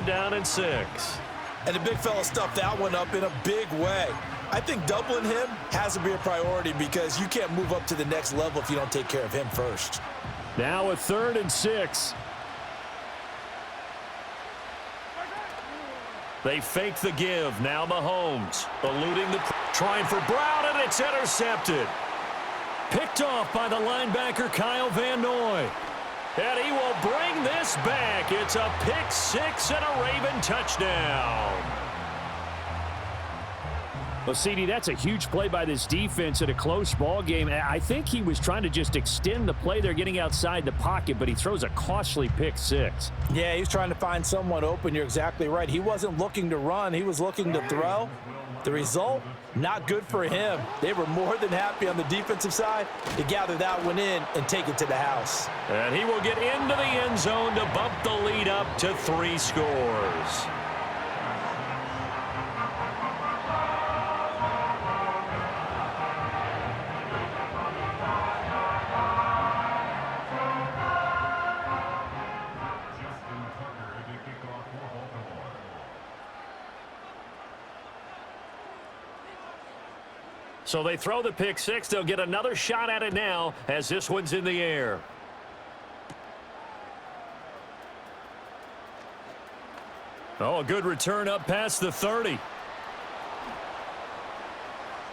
3rd down and 6. And the big fella stuffed that one up in a big way. I think doubling him has to be a priority because you can't move up to the next level if you don't take care of him first. Now a 3rd and 6. They fake the give. Now Mahomes eluding the trying for Brown, and it's intercepted. Picked off by the linebacker Kyle Van Noy. And he will bring this back. It's a pick 6 and a Raven touchdown. Well, CD, that's a huge play by this defense in a close ball game. I think he was trying to just extend the play there, getting outside the pocket, but he throws a costly pick 6. Yeah, he's trying to find someone open. You're exactly right. He wasn't looking to run. He was looking to throw. The result, not good for him. They were more than happy on the defensive side to gather that one in and take it to the house. And he will get into the end zone to bump the lead up to 3 scores. So they throw the pick 6. They'll get another shot at it now as this one's in the air. Oh, a good return up past the 30.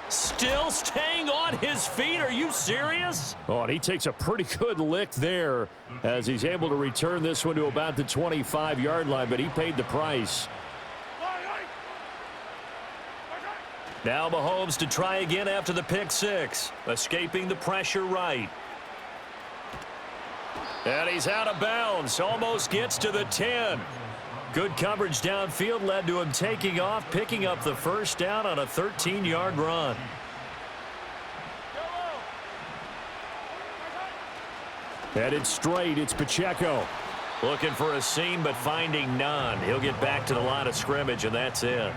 Still staying on his feet. Are you serious? Oh, and he takes a pretty good lick there as he's able to return this one to about the 25-yard line, but he paid the price. Now Mahomes to try again after the pick 6. Escaping the pressure right. And he's out of bounds. Almost gets to the 10. Good coverage downfield led to him taking off, picking up the 1st down on a 13-yard run. Headed straight, it's Pacheco. Looking for a seam, but finding none. He'll get back to the line of scrimmage, and that's it.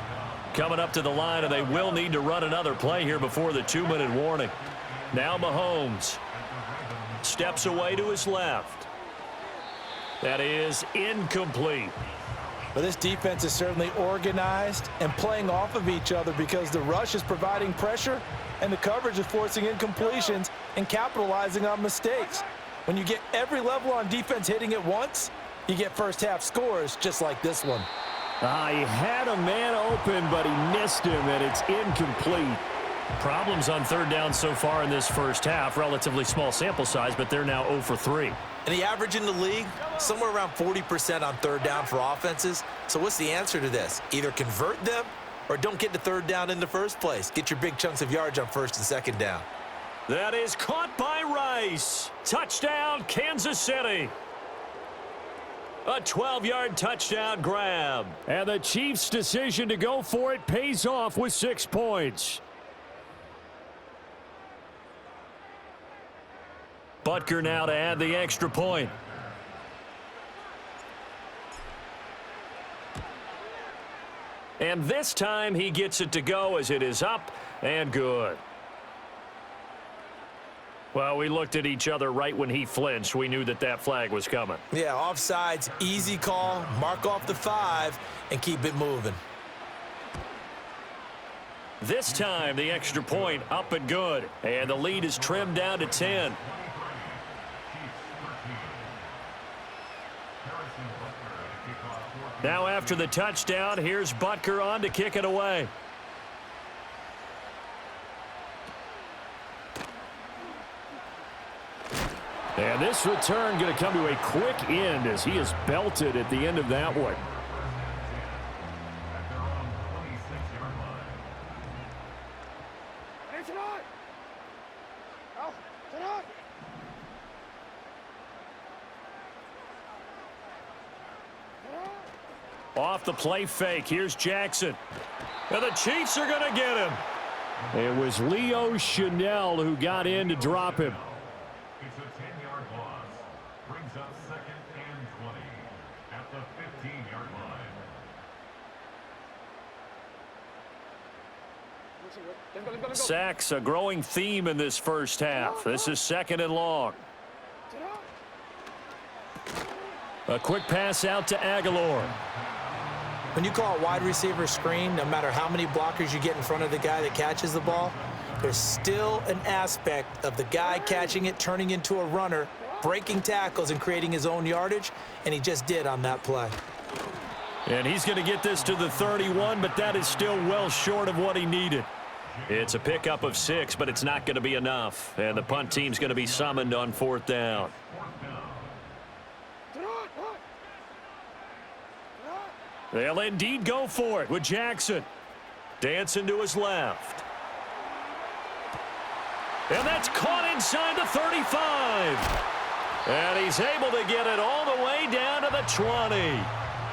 Coming up to the line, and they will need to run another play here before the 2-minute warning. Now Mahomes steps away to his left. That is incomplete. But this defense is certainly organized and playing off of each other because the rush is providing pressure and the coverage is forcing incompletions and capitalizing on mistakes. When you get every level on defense hitting at once, you get first-half scores just like this one. He had a man open, but he missed him, and it's incomplete. Problems on 3rd down so far in this first half. Relatively small sample size, but they're now 0 for 3. And the average in the league, somewhere around 40% on 3rd down for offenses. So what's the answer to this? Either convert them or don't get to 3rd down in the first place. Get your big chunks of yards on 1st and 2nd down. That is caught by Rice. Touchdown, Kansas City. A 12-yard touchdown grab. And the Chiefs' decision to go for it pays off with 6 points. Butker now to add the extra point. And this time he gets it to go as it is up and good. Well, we looked at each other right when he flinched. We knew that that flag was coming. Yeah, offsides, easy call, mark off the 5, and keep it moving. This time, the extra point up and good. And the lead is trimmed down to 10. Now after the touchdown, here's Butker on to kick it away. And this return going to come to a quick end as he is belted at the end of that one. Off the play fake, here's Jackson. And the Chiefs are going to get him. It was Leo Chanel who got in to drop him. It's a 10-yard loss. Brings up 2nd and 20 at the 15-yard line. Sacks, a growing theme in this first half. This is 2nd and long. A quick pass out to Aguilar. When you call a wide receiver screen, no matter how many blockers you get in front of the guy that catches the ball, there's still an aspect of the guy catching it, turning into a runner, breaking tackles and creating his own yardage, and he just did on that play. And he's going to get this to the 31, but that is still well short of what he needed. It's a pickup of 6, but it's not going to be enough. And the punt team's going to be summoned on 4th down. They'll indeed go for it with Jackson. Dancing to his left. And that's caught inside the 35. And he's able to get it all the way down to the 20.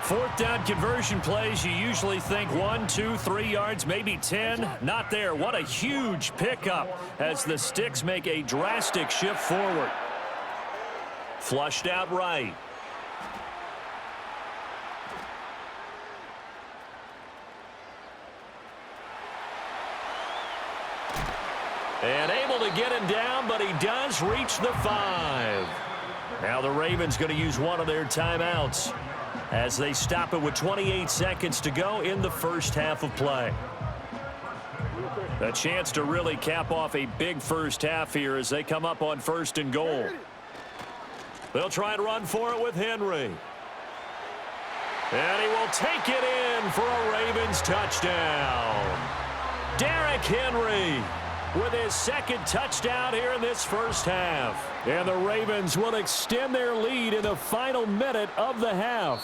4th down conversion plays, you usually think 1, 2, 3 yards, maybe 10. Not there. What a huge pickup as the Sticks make a drastic shift forward. Flushed out right. And able to get him down, but he does reach the 5. Now the Ravens going to use one of their timeouts as they stop it with 28 seconds to go in the first half of play. A chance to really cap off a big first half here as they come up on 1st and goal. They'll try and run for it with Henry. And he will take it in for a Ravens touchdown. Derrick Henry with his 2nd touchdown here in this first half. And the Ravens will extend their lead in the final minute of the half.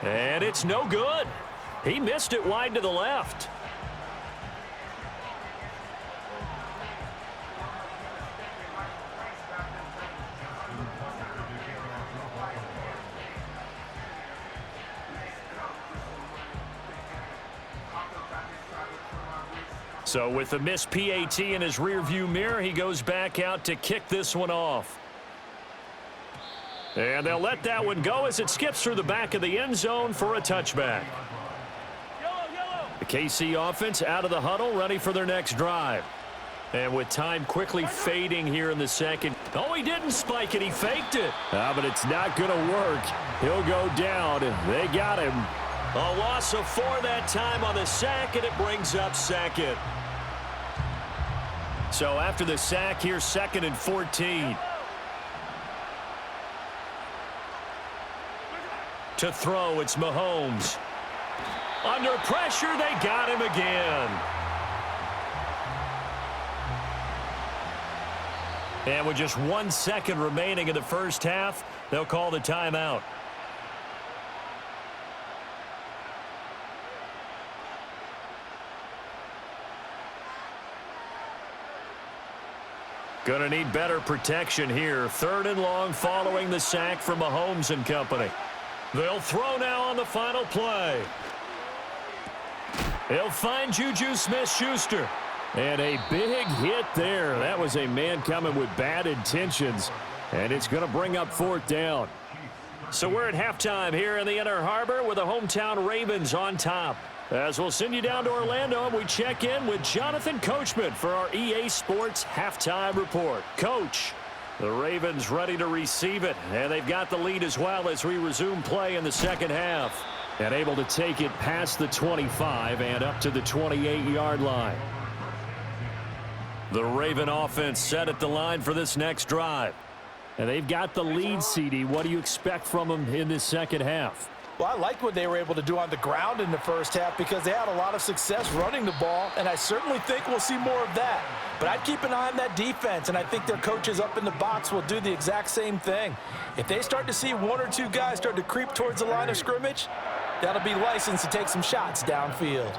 And it's no good. He missed it wide to the left. So with the missed PAT in his rearview mirror, he goes back out to kick this one off. And they'll let that one go as it skips through the back of the end zone for a touchback. The KC offense out of the huddle, ready for their next drive. And with time quickly fading here in the second. Oh, he didn't spike it. He faked it. But it's not going to work. He'll go down. They got him. A loss of 4 that time on the sack, and it brings up 2nd. So after the sack, here's 2nd and 14. To throw, it's Mahomes. Under pressure, they got him again. And with just 1 second remaining in the first half, they'll call the timeout. Going to need better protection here. 3rd and long following the sack from Mahomes and company. They'll throw now on the final play. He'll find Juju Smith-Schuster. And a big hit there. That was a man coming with bad intentions. And it's going to bring up 4th down. So we're at halftime here in the Inner Harbor with the hometown Ravens on top. As we'll send you down to Orlando, and we check in with Jonathan Coachman for our EA Sports Halftime Report. Coach, the Ravens ready to receive it, and they've got the lead as well as we resume play in the second half. And able to take it past the 25 and up to the 28-yard line. The Raven offense set at the line for this next drive. And they've got the lead, CD. What do you expect from them in this second half? Well, I like what they were able to do on the ground in the first half because they had a lot of success running the ball, and I certainly think we'll see more of that. But I'd keep an eye on that defense, and I think their coaches up in the box will do the exact same thing. If they start to see 1 or 2 guys start to creep towards the line of scrimmage, that'll be licensed to take some shots downfield.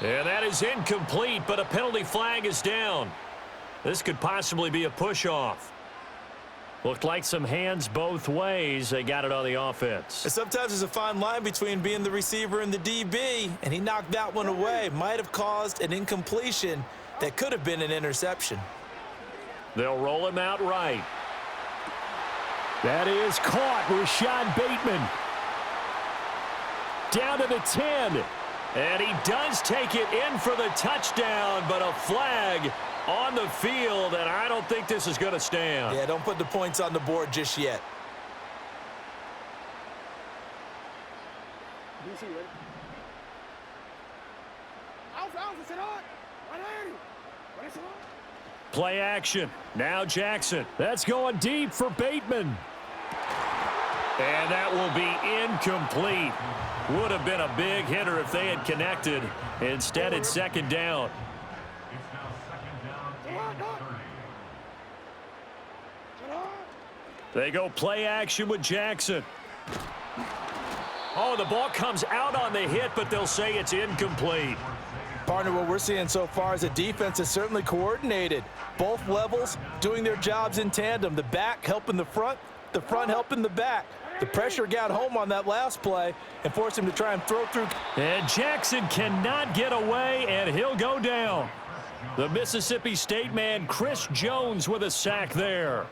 And that is incomplete, but a penalty flag is down. This could possibly be a push-off. Looked like some hands both ways. They got it on the offense. And sometimes there's a fine line between being the receiver and the DB, and he knocked that one away. Might have caused an incompletion that could have been an interception. They'll roll him out right. That is caught. Rashad Bateman. Down to the 10. And he does take it in for the touchdown, but a flag on the field, and I don't think this is going to stand. Yeah, don't put the points on the board just yet. Play action. Now Jackson. That's going deep for Bateman. And that will be incomplete. Would have been a big hitter if they had connected. Instead, it's second down. It's now second down and 30. They go play action with Jackson. Oh, the ball comes out on the hit, but they'll say it's incomplete. Partner, what we're seeing so far is the defense is certainly coordinated. Both levels doing their jobs in tandem. The back helping the front helping the back. The pressure got home on that last play and forced him to try and throw through. And Jackson cannot get away, and he'll go down. The Mississippi State man, Chris Jones, with a sack there.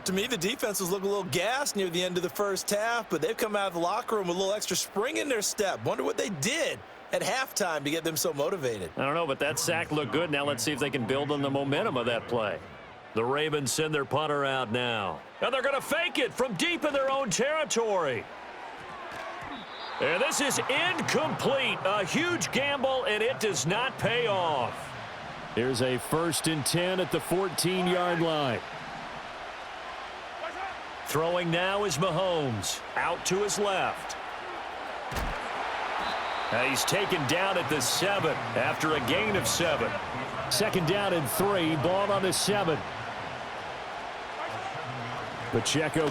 To me, the defense was looking a little gassed near the end of the first half, but they've come out of the locker room with a little extra spring in their step. Wonder what they did at halftime to get them so motivated. I don't know, but that sack looked good. Now let's see if they can build on the momentum of that play. The Ravens send their punter out now. And they're going to fake it from deep in their own territory. And this is incomplete. A huge gamble, and it does not pay off. Here's a 1st and 10 at the 14-yard line. Throwing now is Mahomes. Out to his left. Now he's taken down at the 7 after a gain of 7. 2nd down and 3. Ball on the 7. Pacheco.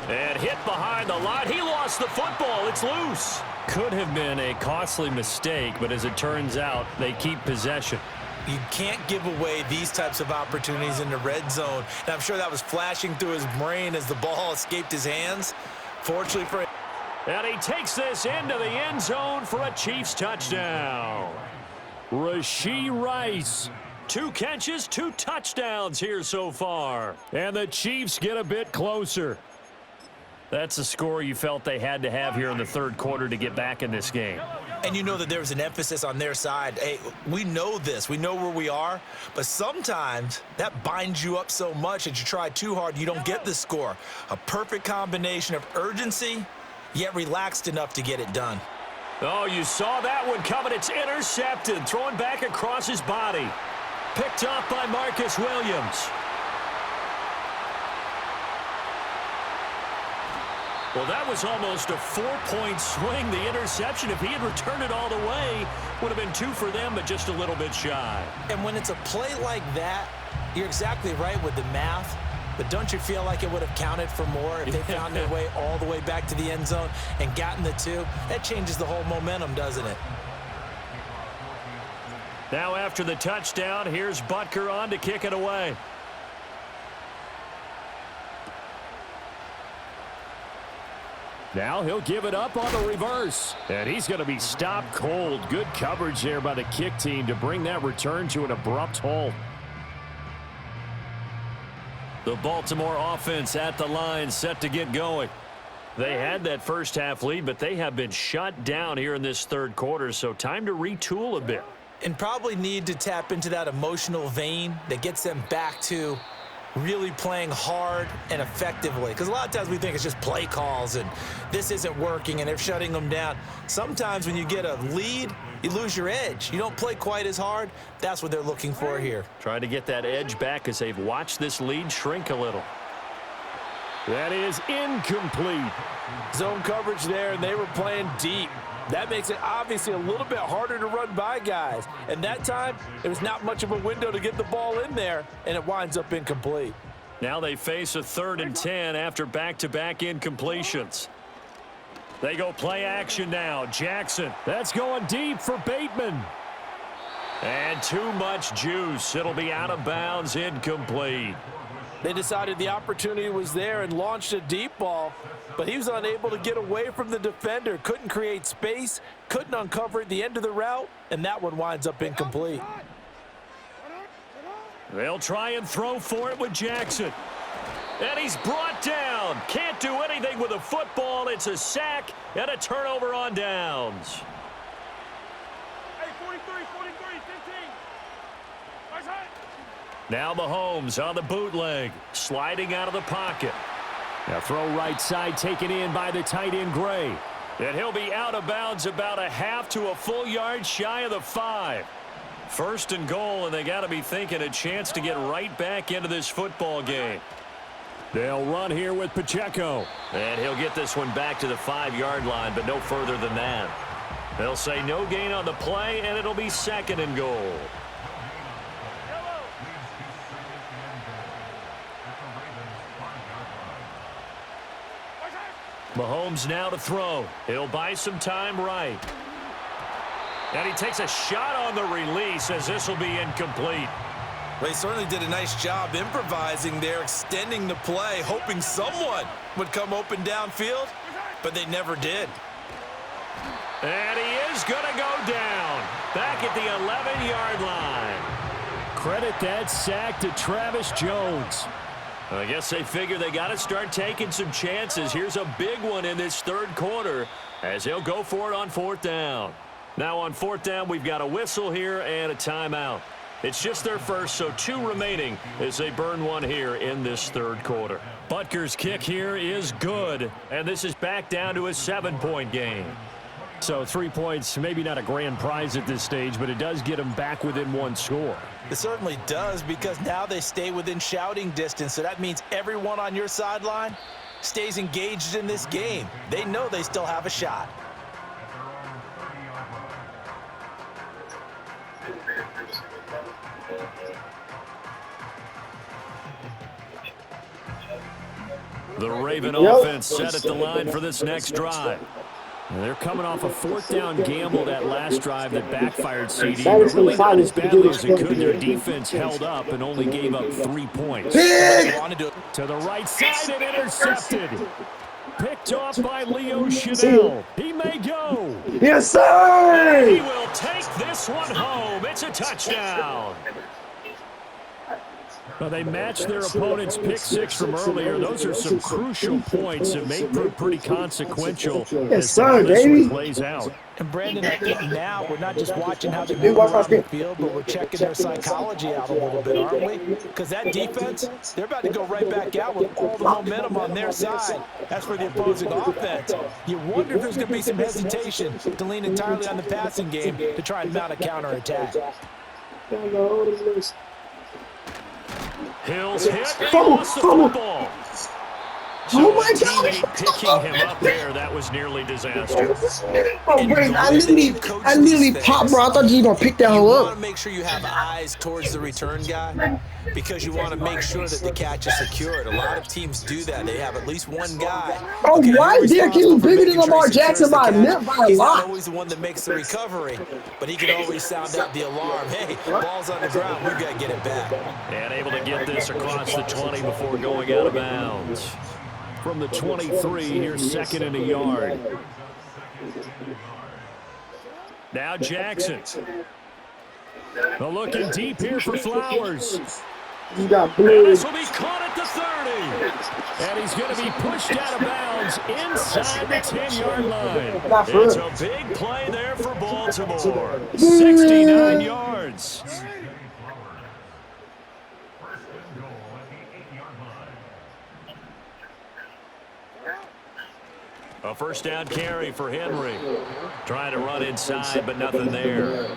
And hit behind the line. He lost the football. It's loose. Could have been a costly mistake, but as it turns out, they keep possession. You can't give away these types of opportunities in the red zone. And I'm sure that was flashing through his brain as the ball escaped his hands. Fortunately for him. And he takes this into the end zone for a Chiefs touchdown. Rashee Rice. 2 catches, 2 touchdowns here so far. And the Chiefs get a bit closer. That's a score you felt they had to have here in the third quarter to get back in this game. And you know that there was an emphasis on their side. Hey, we know this. We know where we are. But sometimes that binds you up so much that you try too hard, you don't get the score. A perfect combination of urgency, yet relaxed enough to get it done. Oh, you saw that one coming. It's intercepted. Thrown back across his body. Picked off by Marcus Williams. Well, that was almost a 4-point swing. The interception, if he had returned it all the way, would have been 2 for them, but just a little bit shy. And when it's a play like that, you're exactly right with the math. But don't you feel like it would have counted for more if they found their way all the way back to the end zone and gotten the 2? That changes the whole momentum, doesn't it? Now after the touchdown, here's Butker on to kick it away. Now he'll give it up on the reverse. And he's going to be stopped cold. Good coverage there by the kick team to bring that return to an abrupt halt. The Baltimore offense at the line, set to get going. They had that first half lead, but they have been shut down here in this third quarter, so time to retool a bit. And probably need to tap into that emotional vein that gets them back to really playing hard and effectively. Because a lot of times we think it's just play calls and this isn't working and they're shutting them down. Sometimes when you get a lead, you lose your edge. You don't play quite as hard. That's what they're looking for here. Trying to get that edge back as they've watched this lead shrink a little. That is incomplete. Zone coverage there, and they were playing deep. That makes it obviously a little bit harder to run by guys. And that time, there was not much of a window to get the ball in there, and it winds up incomplete. Now they face a 3rd and 10 after back-to-back incompletions. They go play action now. Jackson. That's going deep for Bateman. And too much juice. It'll be out of bounds, incomplete. They decided the opportunity was there and launched a deep ball, but he was unable to get away from the defender, couldn't create space, couldn't uncover at the end of the route, and that one winds up incomplete. They'll try and throw for it with Jackson. And he's brought down. Can't do anything with a football. It's a sack and a turnover on downs. Hey, 43, 15. Nice hit. Now Mahomes on the bootleg, sliding out of the pocket. Now throw right side, taken in by the tight end Gray. And he'll be out of bounds about a half to a full yard shy of the 5. First and goal, and they got to be thinking a chance to get right back into this football game. They'll run here with Pacheco. And he'll get this one back to the 5-yard line, but no further than that. They'll say no gain on the play, and it'll be second and goal. Mahomes now to throw. He'll buy some time right. And he takes a shot on the release as this will be incomplete. They certainly did a nice job improvising there, extending the play, hoping someone would come open downfield, but they never did. And he is going to go down back at the 11-yard line. Credit that sack to Travis Jones. I guess they figure they got to start taking some chances. Here's a big one in this third quarter as he'll go for it on 4th down. Now on 4th down, we've got a whistle here and a timeout. It's just their first, so 2 remaining as they burn one here in this third quarter. Butker's kick here is good, and this is back down to a 7-point game. So 3 points, maybe not a grand prize at this stage, but it does get them back within 1 score. It certainly does, because now they stay within shouting distance, so that means everyone on your sideline stays engaged in this game. They know they still have a shot. The Raven offense set at the line for this next drive. And they're coming off a 4th down gamble that last drive that backfired, CD, but really not as badly as it could. Their defense held up and only gave up 3 points. To the right side and intercepted. Picked off by Leo Chanel. He may go. Yes, sir! He will take this one home. It's a touchdown. Well, they matched their opponent's pick 6 from earlier. Those are some crucial points that may prove pretty consequential as this one plays out. And Brandon, I think now we're not just watching how they move around the field, but we're checking their psychology out a little bit, aren't we? Because that defense, they're about to go right back out with all the momentum on their side. As for the opposing offense, you wonder if there's going to be some hesitation to lean entirely on the passing game to try and mount a counterattack. Hill's hit. He lost the football. Oh my God! Picking him up there, that was nearly disastrous. Oh, Brandon, I literally popped, bro. I thought you were gonna pick that You one want to up. make sure you have eyes towards the return guy because you want to make sure that the catch is secured. A lot of teams do that. They have at least one guy. Oh, why is Derrick Henry bigger than Lamar Tracy Jackson by a He's not lot? always the one that makes the recovery, but he can always sound out the alarm. Hey, ball's on the ground. We've got to get it back. And able to get this across the 20 before going out of bounds. From the 23, here's 2nd and a yard. Now Jackson. Well, looking deep here for Flowers. You got And blue. this will be caught at the 30. And he's going to be pushed out of bounds inside the 10-yard line. It's a big play there for Baltimore. 69 yards. A first down carry for Henry. Trying to run inside, but nothing there.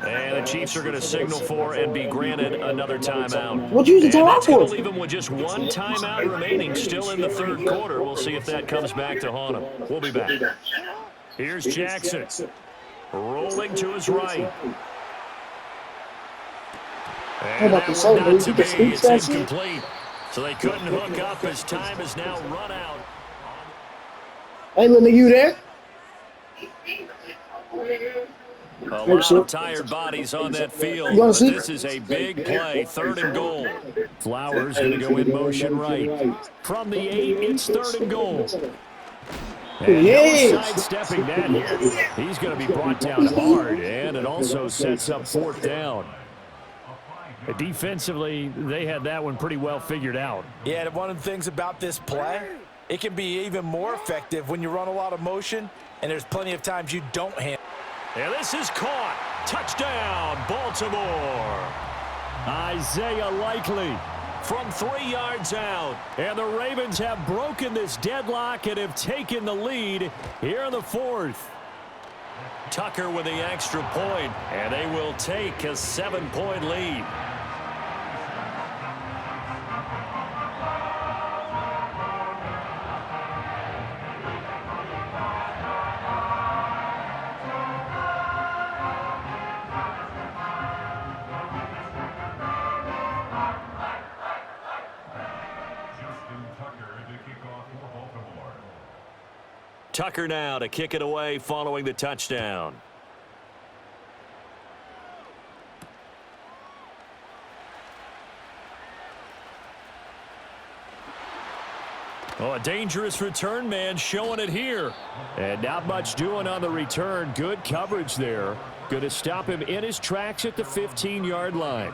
And the Chiefs are going to signal for and be granted another timeout. What'd you use the And timeout that's going for? to leave them with just 1 timeout remaining still in the third quarter. We'll see if that comes back to haunt them. We'll be back. Here's Jackson. Rolling to his right. And that one not to be. It's incomplete. So they couldn't hook up as time is now run out. Hey, little nigga, you there? A lot of tired bodies on that field, but this is a big play, 3rd and goal. Flowers going to go in motion right. From the 8, it's 3rd and goal. And no sidestepping that here. He's going to be brought down hard, and it also sets up 4th down. Defensively, they had that one pretty well figured out. Yeah, and one of the things about this play, it can be even more effective when you run a lot of motion, and there's plenty of times you don't handle. And this is caught. Touchdown, Baltimore. Isaiah Likely from 3 yards out. And the Ravens have broken this deadlock and have taken the lead here in the 4th. Tucker with the extra point, and they will take a 7-point lead. Tucker now to kick it away following the touchdown. Oh, a dangerous return man showing it here. And not much doing on the return. Good coverage there. Going to stop him in his tracks at the 15-yard line.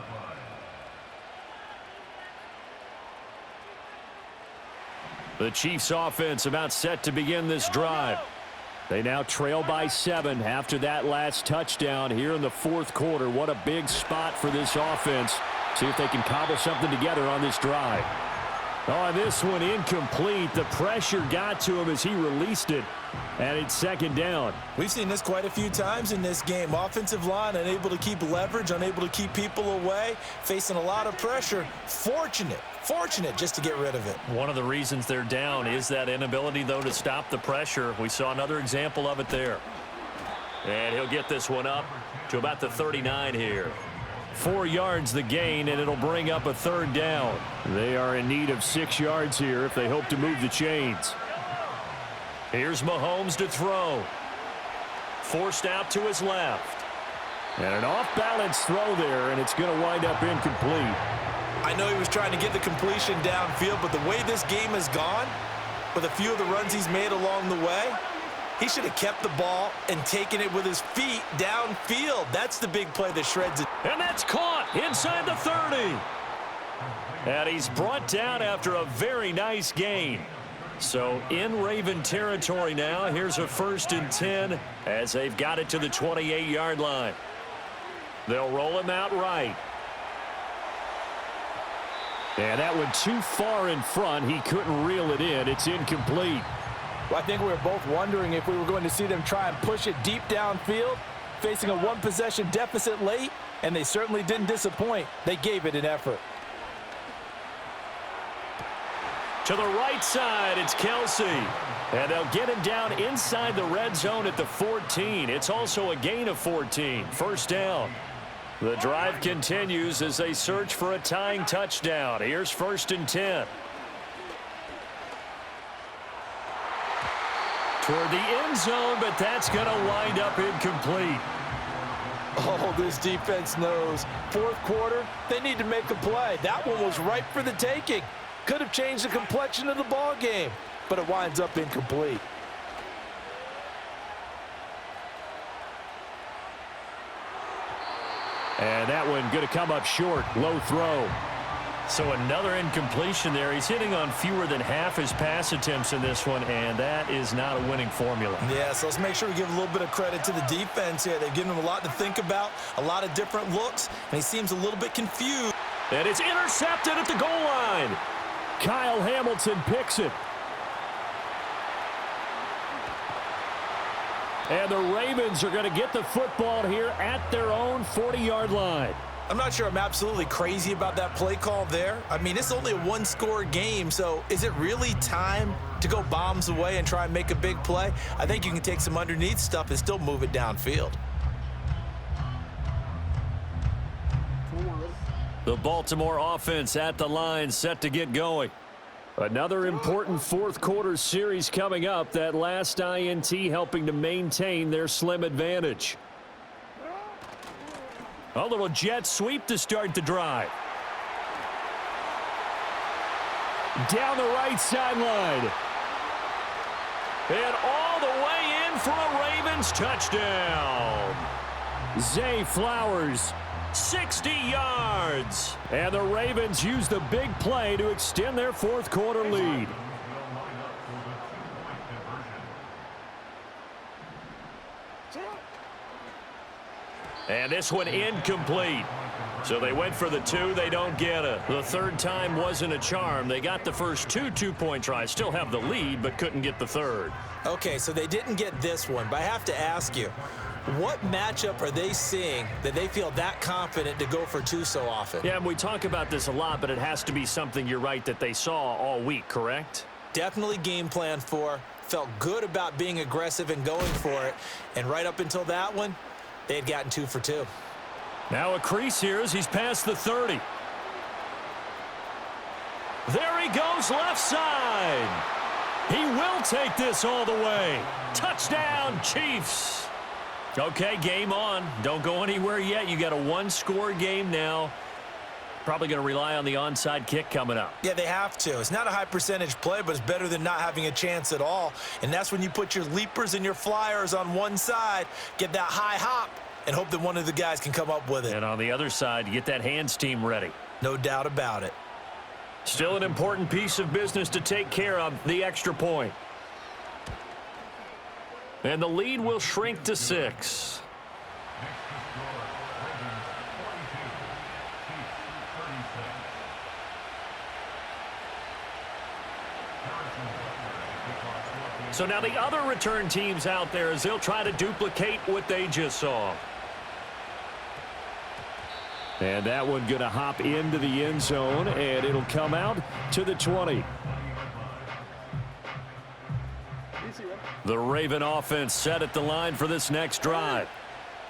The Chiefs offense about set to begin this drive. They now trail by 7 after that last touchdown here in the 4th quarter. What a big spot for this offense. See if they can cobble something together on this drive. Oh, this one incomplete. The pressure got to him as he released it, and it's 2nd down. We've seen this quite a few times in this game. Offensive line unable to keep leverage, unable to keep people away, facing a lot of pressure. Fortunate just to get rid of it. One of the reasons they're down is that inability, though, to stop the pressure. We saw another example of it there. And he'll get this one up to about the 39 here. 4 yards the gain, and it'll bring up a 3rd down. They are in need of 6 yards here if they hope to move the chains. Here's Mahomes to throw. Forced out to his left. And an off-balance throw there, and it's going to wind up incomplete. I know he was trying to get the completion downfield, but the way this game has gone, with a few of the runs he's made along the way, he should have kept the ball and taken it with his feet downfield. That's the big play that shreds it. And that's caught inside the 30. And he's brought down after a very nice gain. So in Raven territory now, here's a 1st and 10 as they've got it to the 28-yard line. They'll roll him out right. And that one too far in front. He couldn't reel it in. It's incomplete. Well, I think we were both wondering if we were going to see them try and push it deep downfield, facing a 1-possession deficit late, and they certainly didn't disappoint. They gave it an effort. To the right side, it's Kelsey. And they'll get him down inside the red zone at the 14. It's also a gain of 14. 1st down. The drive continues as they search for a tying touchdown. Here's 1st and 10. Toward the end zone, but that's going to wind up incomplete. Oh, this defense knows. 4th quarter, they need to make a play. That one was ripe for the taking. Could have changed the complexion of the ball game, but it winds up incomplete. And that one going to come up short. Low throw. So another incompletion there. He's hitting on fewer than half his pass attempts in this one, and that is not a winning formula. Yeah, so let's make sure we give a little bit of credit to the defense here. They've given him a lot to think about, a lot of different looks, and he seems a little bit confused. And it's intercepted at the goal line. Kyle Hamilton picks it. And the Ravens are going to get the football here at their own 40-yard line. I'm not sure I'm absolutely crazy about that play call there. I mean, it's only a 1-score game, so is it really time to go bombs away and try and make a big play? I think you can take some underneath stuff and still move it downfield. The Baltimore offense at the line set to get going. Another important 4th quarter series coming up. That last INT helping to maintain their slim advantage. A little jet sweep to start the drive. Down the right sideline. And all the way in for a Ravens touchdown. Zay Flowers, 60 yards. And the Ravens use the big play to extend their 4th quarter lead. And this one incomplete. So they went for the two. They don't get it. The third time wasn't a charm. They got the first two-point tries. Still have the lead, but couldn't get the third. Okay, so they didn't get this one, but I have to ask you, what matchup are they seeing that they feel that confident to go for two so often? Yeah, and we talk about this a lot, but it has to be something, you're right, that they saw all week, correct? Definitely game plan for, felt good about being aggressive and going for it, and right up until that one, they had gotten 2 for 2. Now a crease here as he's past the 30. There he goes left side. He will take this all the way. Touchdown, Chiefs. Okay, game on. Don't go anywhere yet. You got a one-score game now. Probably going to rely on the onside kick coming up. Yeah, they have to. It's not a high percentage play, but it's better than not having a chance at all. And that's when you put your leapers and your flyers on one side, get that high hop, and hope that one of the guys can come up with it. And on the other side, you get that hands team ready. No doubt about it. Still an important piece of business to take care of, the extra point. And the lead will shrink to 6. So now the other return teams out there as they'll try to duplicate what they just saw. And that one going to hop into the end zone, and it'll come out to the 20. The Raven offense set at the line for this next drive.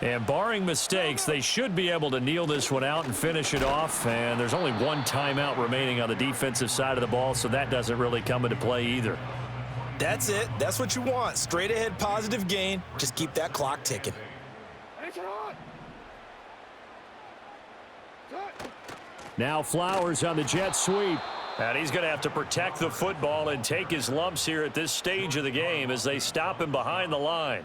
And barring mistakes, they should be able to kneel this one out and finish it off. And there's only one timeout remaining on the defensive side of the ball, so that doesn't really come into play either. That's it. That's what you want. Straight ahead positive gain. Just keep that clock ticking. Now Flowers on the jet sweep. And he's going to have to protect the football and take his lumps here at this stage of the game as they stop him behind the line.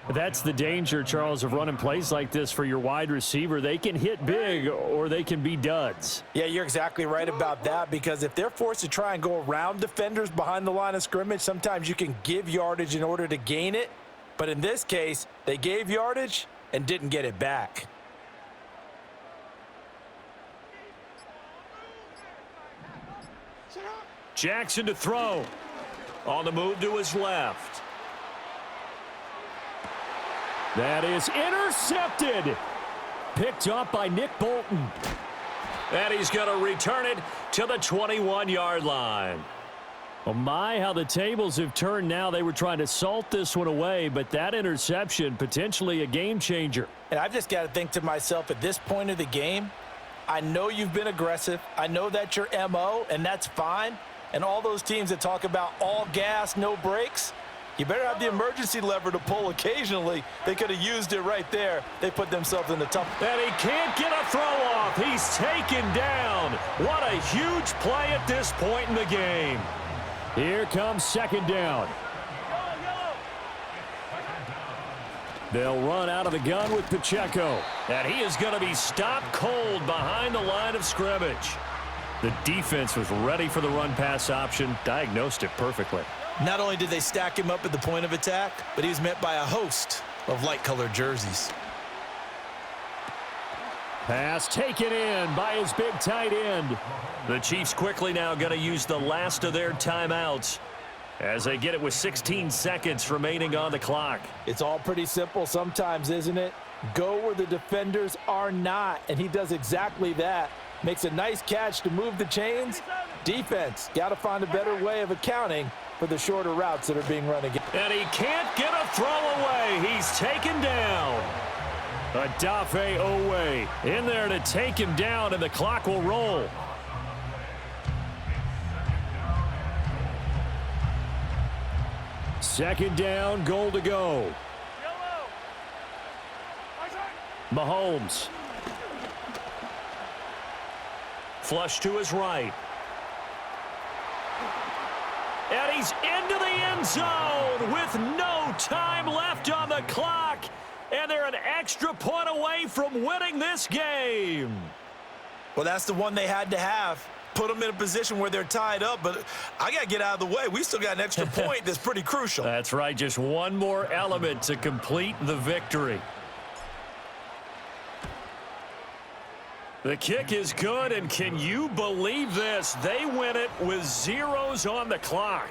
That's the danger, Charles, of running plays like this for your wide receiver. They can hit big or they can be duds. Yeah, you're exactly right about that, because if they're forced to try and go around defenders behind the line of scrimmage, sometimes you can give yardage in order to gain it. But in this case, they gave yardage and didn't get it back. Jackson to throw. On the move to his left. That is intercepted. Picked up by Nick Bolton. And he's going to return it to the 21-yard line. Oh my, how the tables have turned now. They were trying to salt this one away, but that interception, potentially a game changer. And I've just got to think to myself, at this point of the game, I know you've been aggressive. I know that's your MO, and that's fine. And all those teams that talk about all gas, no brakes, you better have the emergency lever to pull occasionally. They could have used it right there. They put themselves in the tough. And he can't get a throw off. He's taken down. What a huge play at this point in the game. Here comes second down. They'll run out of the gun with Pacheco. And he is going to be stopped cold behind the line of scrimmage. The defense was ready for the run-pass option, diagnosed it perfectly. Not only did they stack him up at the point of attack, but he was met by a host of light-colored jerseys. Pass taken in by his big tight end. The Chiefs quickly now going to use the last of their timeouts as they get it with 16 seconds remaining on the clock. It's all pretty simple sometimes, isn't it? Go where the defenders are not, and he does exactly that. Makes a nice catch to move the chains. Defense, got to find a better way of accounting for the shorter routes that are being run again. And he can't get a throw away. He's taken down. Adafe Owe in there to take him down, and the clock will roll. Second down, goal to go. Mahomes. Flush to his right. And he's into the end zone with no time left on the clock. And they're an extra point away from winning this game. Well, that's the one they had to have. Put them in a position where they're tied up, but I got to get out of the way. We still got an extra point that's pretty crucial. That's right, just one more element to complete the victory. The kick is good, and can you believe this? They win it with zeros on the clock.